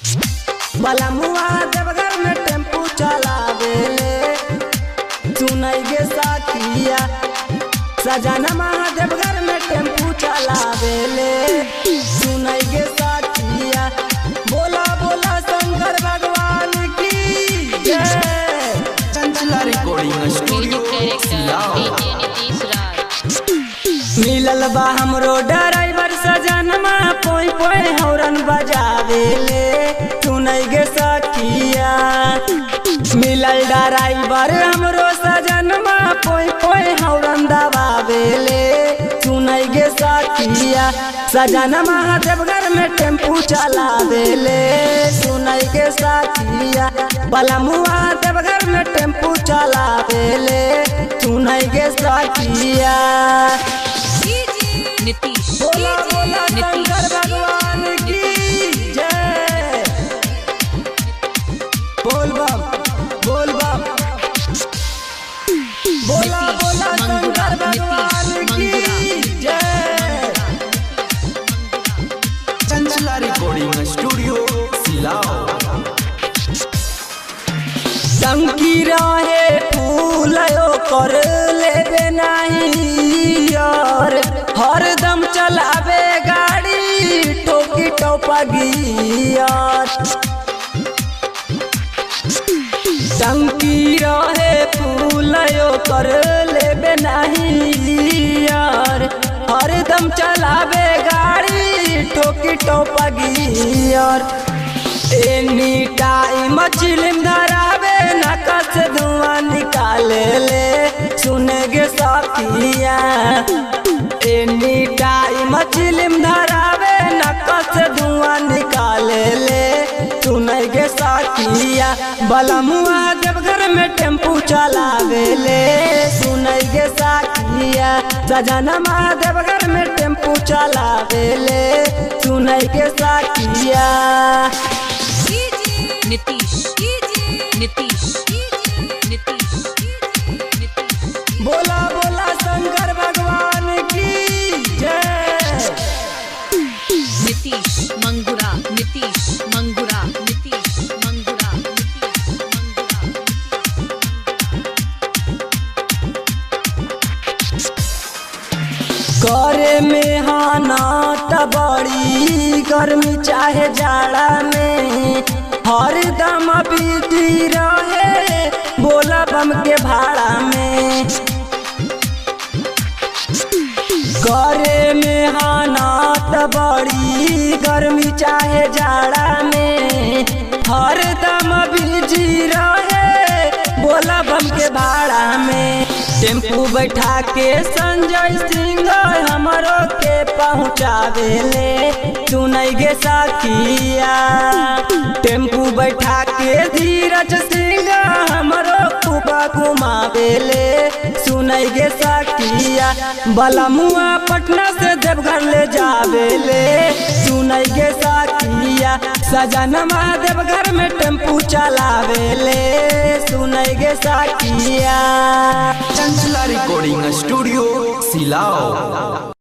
बलमुआ देवघर में टेम्पू चलावेले सुनई गे साखिया सजनमा देवघर में टेम्पू चलावेले सुनई गे साखिया। बोला बोला शंकर भगवान की जय। चंचला रिकॉर्डिंग स्टूडियो मिलल बा हमरो ड्राइवर सजनमा पोई पोई हौरन बजावेले सुनई गे सखिया। मिलल ड्राइवर हमरो सजनमा पोई पोई हौरन दबावेले सुनई गे सखिया। सजनमा देवघर में टेम्पू चलावेले सुनई गे सखिया। बलमुआ देवघर में टेम्पू चलावेले सुनई गे सखिया। बोला बोला शंकर भगवान की जय। बोल बम बोल बम। बोला बोला शंकर भगवान की जय। Chanchala recording studio Silao. टंकी रहे फूल कर लेबे नहीं और हरदम चलावे गाड़ी ठोकी टोपा गियर। टंकी रहे फूल कर लेबे नहीं और हरदम चलावे गाड़ी ठोकी टोपा गियर। एनी टाइम चिलिम धरावे नकस धुआं निकाले ले सुने गे सखिया। एनी टाइम चिलिम धरावे नकस धुआं निकाले ले सुने गे सखिया। बलमुआ देवघर में टेम्पू चलावेले सुने गे सखिया। सजनमा देवघर में टेम्पू चलावेले सुने गे सखिया। बोला बोला शंकर भगवान की जय। नीतीश मंगुरा नीतीश मंगुरा नीतीश मंगुरा नीतीश करे मेहनत बड़ी गर्मी चाहे जाड़ा में हरदम बिजी रहे बोला बम के भाड़ा में। करे मेहनत बड़ी गर्मी चाहे जाड़ा में हरदम बिजी रहे बोला बम के भाड़ा में। टेम्पू बैठा के संजय सिंह हमरो के पहुँचावेले सुनई गे सखिया। टेम्पू बैठा के धीरज सिंह हमरो कुबा घुमावेले सुनई गे सखिया। बलमुआ पटना से देवघर ले जावेले सुनई गे सखिया। सजनमा देवघर में टेम्पू चलावेले सुनई गे सखिया। Chanchala recording studio सिलाओ।